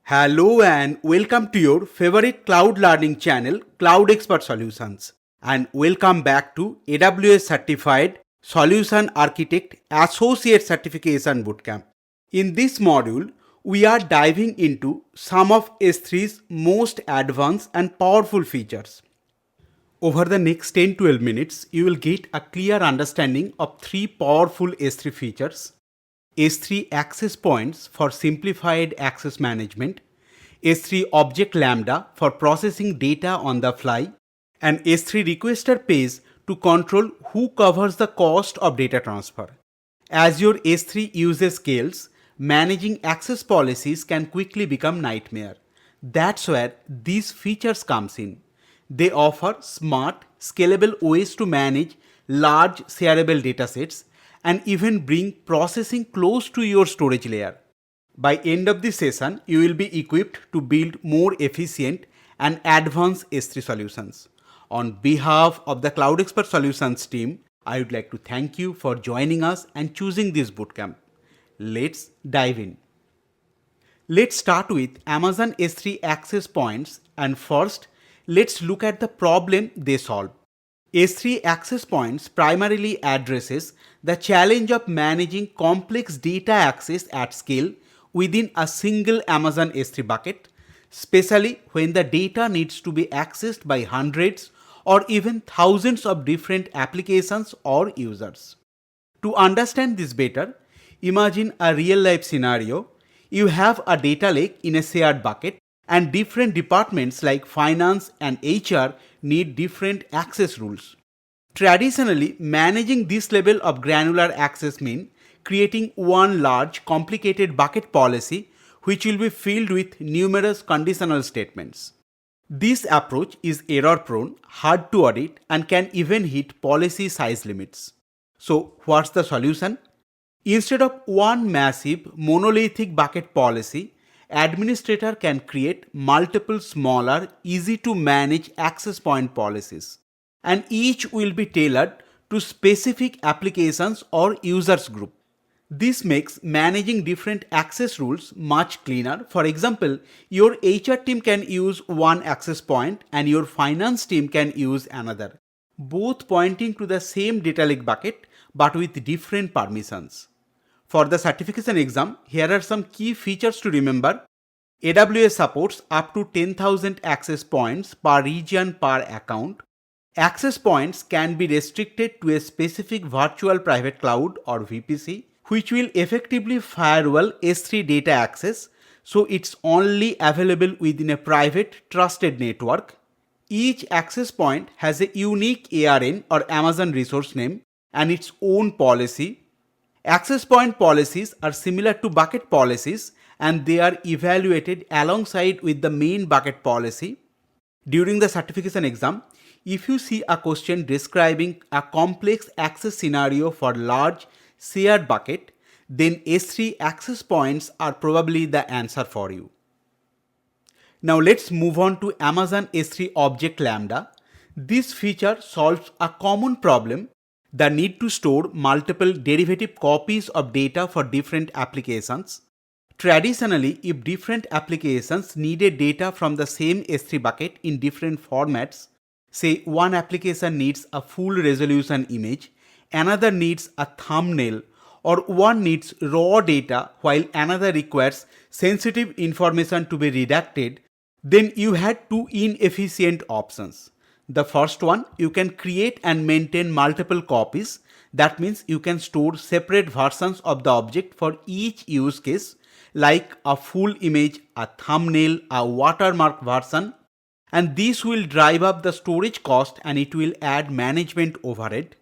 Hello and welcome to your favorite cloud learning channel, Cloud Expert Solutions. And welcome back to AWS Certified Solution Architect Associate Certification Bootcamp. In this module, we are diving into some of S3's most advanced and powerful features. Over the next 10-12 minutes, you will get a clear understanding of three powerful S3 features: S3 access points for simplified access management, S3 Object Lambda for processing data on the fly, and S3 requester page to control who covers the cost of data transfer. As your S3 usage scales, managing access policies can quickly become nightmare. That's where these features comes in. They offer smart, scalable ways to manage large shareable datasets and even bring processing close to your storage layer. By end of this session, you will be equipped to build more efficient and advanced S3 solutions. On behalf of the Cloud Expert Solutions team, I would like to thank you for joining us and choosing this bootcamp. Let's dive in. Let's start with Amazon S3 access points, and first, let's look at the problem they solve. S3 access points primarily addresses the challenge of managing complex data access at scale within a single Amazon S3 bucket, especially when the data needs to be accessed by hundreds or even thousands of different applications or users. To understand this better, imagine a real-life scenario. You have a data lake in a shared bucket, and different departments like finance and HR need different access rules. Traditionally, managing this level of granular access means creating one large, complicated bucket policy which will be filled with numerous conditional statements. This approach is error-prone, hard to audit, and can even hit policy size limits. So, what's the solution? Instead of one massive monolithic bucket policy, administrator can create multiple smaller, easy to manage access point policies, and each will be tailored to specific applications or users group. This makes managing different access rules much cleaner. For example, your HR team can use one access point and your finance team can use another, both pointing to the same data lake bucket but with different permissions. For the certification exam, here are some key features to remember. AWS supports up to 10,000 access points per region per account. Access points can be restricted to a specific virtual private cloud or VPC, which will effectively firewall S3 data access, so it's only available within a private, trusted network. Each access point has a unique ARN or Amazon resource name and its own policy. Access point policies are similar to bucket policies, and they are evaluated alongside with the main bucket policy. During the certification exam, if you see a question describing a complex access scenario for large shared bucket, then S3 access points are probably the answer for you. Now let's move on to Amazon S3 Object Lambda. This feature solves a common problem: the need to store multiple derivative copies of data for different applications. Traditionally, if different applications needed data from the same S3 bucket in different formats, say one application needs a full resolution image, another needs a thumbnail, or one needs raw data while another requires sensitive information to be redacted, then you had two inefficient options. The first one, you can create and maintain multiple copies. That means you can store separate versions of the object for each use case, like a full image, a thumbnail, a watermark version, and this will drive up the storage cost and it will add management overhead.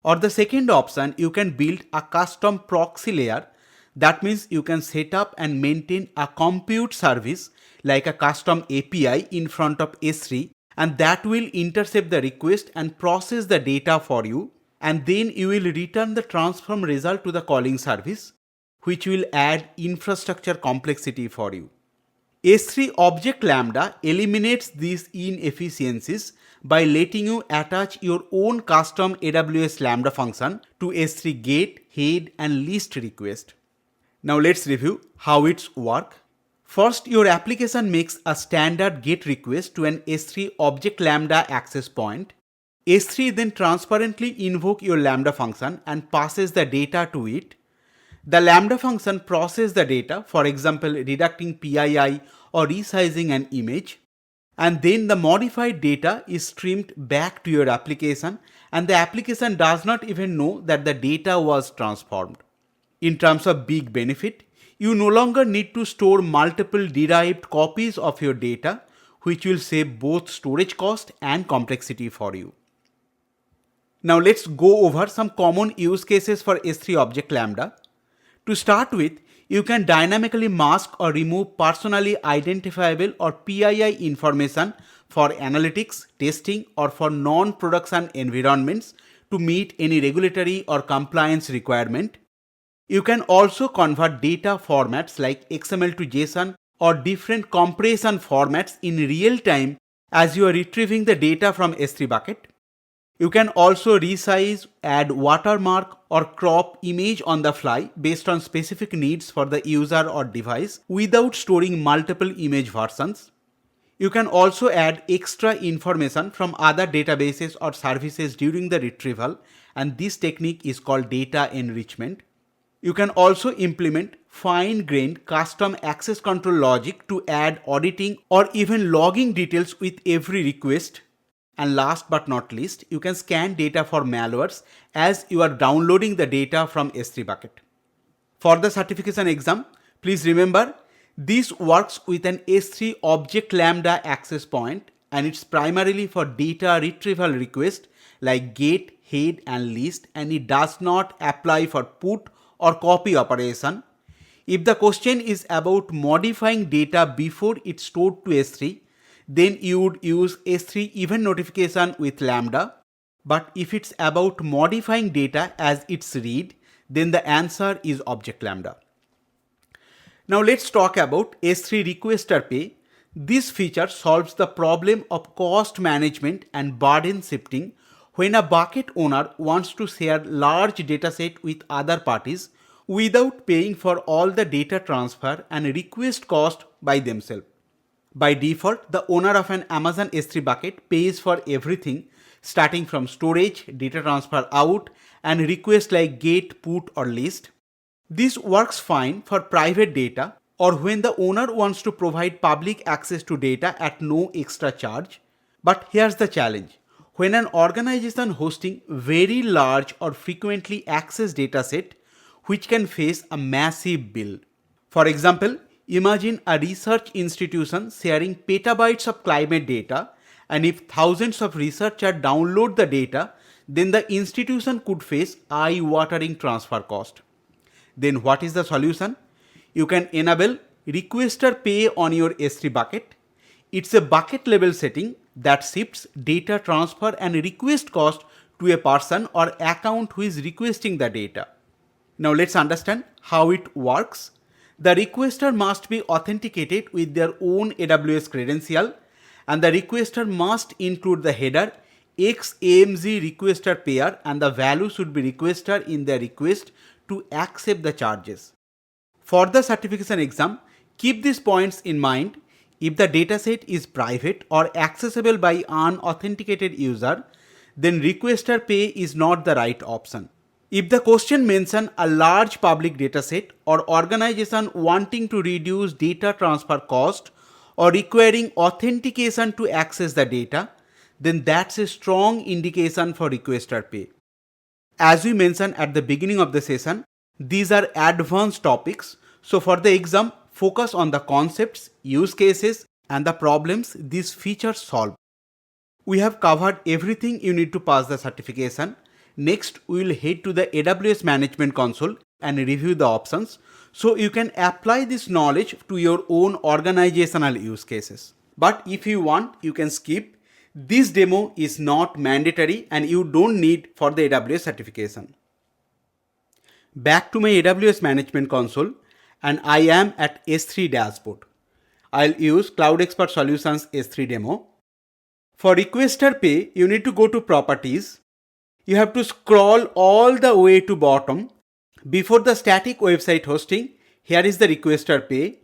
Or the second option, you can build a custom proxy layer. That means you can set up and maintain a compute service like a custom API in front of S3, and that will intercept the request and process the data for you, and then you will return the transform result to the calling service, which will add infrastructure complexity for you. S3 Object Lambda eliminates these inefficiencies by letting you attach your own custom AWS Lambda function to S3 get, head, and list request. Now let's review how it's work. First, your application makes a standard GET request to an S3 Object Lambda access point. S3 then transparently invoke your Lambda function and passes the data to it. The Lambda function processes the data, for example, reducting PII or resizing an image. And then the modified data is streamed back to your application, and the application does not even know that the data was transformed. In terms of big benefit, you no longer need to store multiple derived copies of your data, which will save both storage cost and complexity for you. Now let's go over some common use cases for S3 Object Lambda. To start with, you can dynamically mask or remove personally identifiable or PII information for analytics, testing, or for non-production environments to meet any regulatory or compliance requirement. You can also convert data formats like XML to JSON or different compression formats in real time as you are retrieving the data from S3 bucket. You can also resize, add watermark, or crop image on the fly based on specific needs for the user or device without storing multiple image versions. You can also add extra information from other databases or services during the retrieval, and this technique is called data enrichment. You can also implement fine-grained custom access control logic to add auditing or even logging details with every request. And last but not least, you can scan data for malwares as you are downloading the data from S3 bucket. For the certification exam, please remember this works with an S3 Object Lambda access point, and it's primarily for data retrieval requests like get, head, and list, and it does not apply for put or copy operation. If the question is about modifying data before it's stored to S3, then you would use S3 event notification with Lambda. But if it's about modifying data as it's read, then the answer is Object Lambda. Now let's talk about S3 requester pay. This feature solves the problem of cost management and burden shifting when a bucket owner wants to share large dataset with other parties without paying for all the data transfer and request cost by themselves. By default, the owner of an Amazon S3 bucket pays for everything starting from storage, data transfer out, and requests like get, put, or list. This works fine for private data or when the owner wants to provide public access to data at no extra charge. But here's the challenge. When an organization hosting very large or frequently accessed dataset, which can face a massive bill. For example, imagine a research institution sharing petabytes of climate data, and if thousands of researchers download the data, then the institution could face eye-watering transfer cost. Then what is the solution? You can enable requester pay on your S3 bucket. It's a bucket level setting that shifts data transfer and request cost to a person or account who is requesting the data. Now let's understand how it works. The requester must be authenticated with their own AWS credential, and the requester must include the header XAMZ requester pair, and the value should be requester in the request to accept the charges. For the certification exam, keep these points in mind. If the dataset is private or accessible by unauthenticated user, then requester pay is not the right option. If the question mentions a large public dataset or organization wanting to reduce data transfer cost or requiring authentication to access the data, then that's a strong indication for requester pay. As we mentioned at the beginning of the session, these are advanced topics. So for the exam, focus on the concepts, use cases, and the problems these features solve. We have covered everything you need to pass the certification. Next, we will head to the AWS Management Console and review the options so you can apply this knowledge to your own organizational use cases. But if you want, you can skip. This demo is not mandatory and you don't need for the AWS certification. Back to my AWS Management Console, and I am at S3 dashboard. I'll use Cloud Expert Solutions S3 demo. For requester pay, you need to go to Properties. You have to scroll all the way to bottom. Before the static website hosting, here is the requester pay.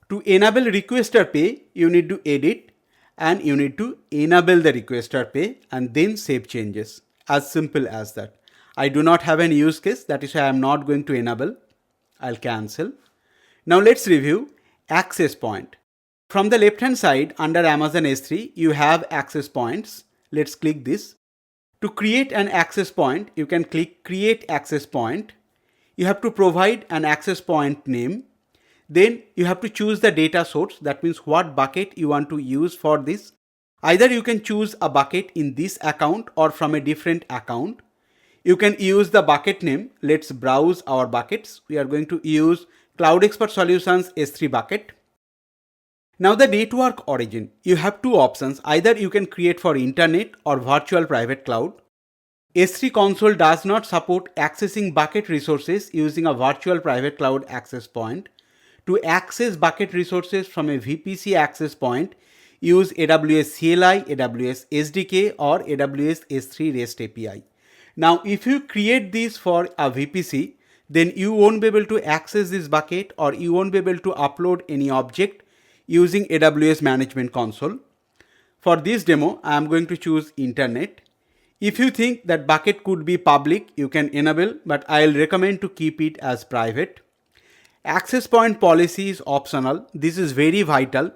To enable requester pay, you need to edit and you need to enable the requester pay and then save changes. As simple as that. I do not have any use case, that is why I am not going to enable. I'll cancel. Now let's review access point. From the left hand side under Amazon S3, you have access points. Let's click this. To create an access point, you can click create access point. You have to provide an access point name. Then you have to choose the data source. That means what bucket you want to use for this. Either you can choose a bucket in this account or from a different account. You can use the bucket name. Let's browse our buckets. We are going to use Cloud Expert Solutions S3 bucket. Now the network origin. You have two options. Either you can create for internet or virtual private cloud. S3 console does not support accessing bucket resources using a virtual private cloud access point. To access bucket resources from a VPC access point, use AWS CLI, AWS SDK or AWS S3 REST API. Now, if you create this for a VPC, then you won't be able to access this bucket or you won't be able to upload any object using AWS Management Console. For this demo, I am going to choose Internet. If you think that bucket could be public, you can enable, but I'll recommend to keep it as private. Access point policy is optional. This is very vital.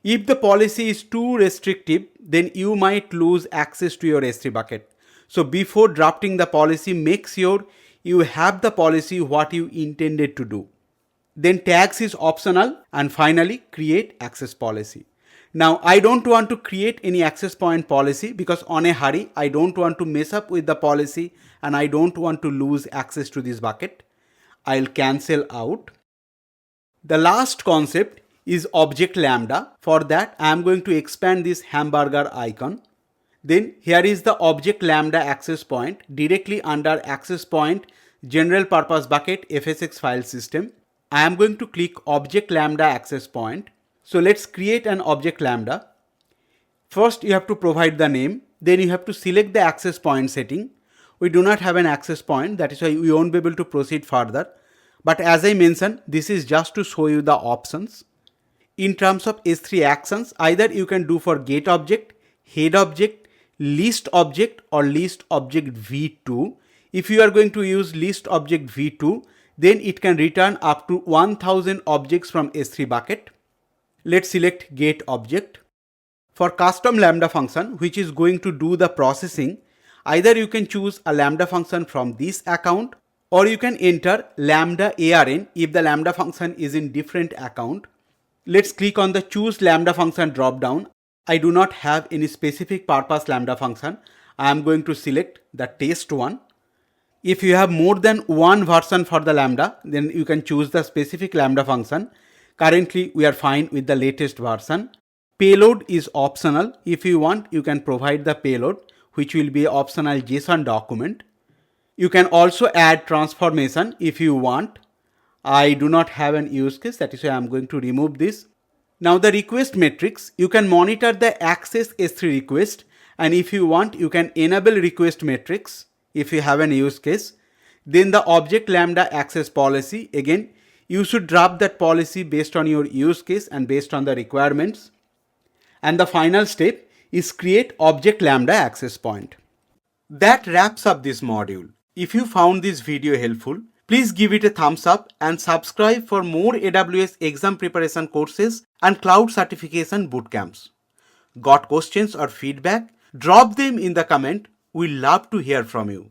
If the policy is too restrictive, then you might lose access to your S3 bucket. So before drafting the policy, make sure you have the policy what you intended to do. Then tags is optional, and finally create access policy. Now I don't want to create any access point policy because on a hurry, I don't want to mess up with the policy and I don't want to lose access to this bucket. I'll cancel out. The last concept is Object Lambda. For that, I am going to expand this hamburger icon. Then here is the Object Lambda access point directly under access point general purpose bucket FSX file system. I am going to click Object Lambda access point. So let's create an Object Lambda. First, you have to provide the name. Then you have to select the access point setting. We do not have an access point. That is why we won't be able to proceed further. But as I mentioned, this is just to show you the options. In terms of S3 actions, either you can do for get object, head object, list object or list object v2. If you are going to use list object v2, then it can return up to 1000 objects from S3 bucket. Let's select get object. For custom Lambda function, which is going to do the processing, either you can choose a Lambda function from this account or you can enter Lambda ARN if the Lambda function is in different account. Let's click on the choose Lambda function drop down. I do not have any specific purpose Lambda function. I am going to select the test one. If you have more than one version for the Lambda, then you can choose the specific Lambda function. Currently, we are fine with the latest version. Payload is optional. If you want, you can provide the payload, which will be optional JSON document. You can also add transformation if you want. I do not have an use case, that is why I am going to remove this. Now the request metrics, you can monitor the access S3 request, and if you want, you can enable request metrics if you have an use case. Then the Object Lambda access policy, again, you should draft that policy based on your use case and based on the requirements. And the final step is create Object Lambda access point. That wraps up this module. If you found this video helpful, please give it a thumbs up and subscribe for more AWS exam preparation courses and cloud certification bootcamps. Got questions or feedback? Drop them in the comment. We'd love to hear from you.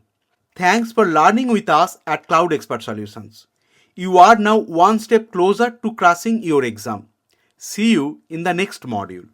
Thanks for learning with us at Cloud Expert Solutions. You are now one step closer to crushing your exam. See you in the next module.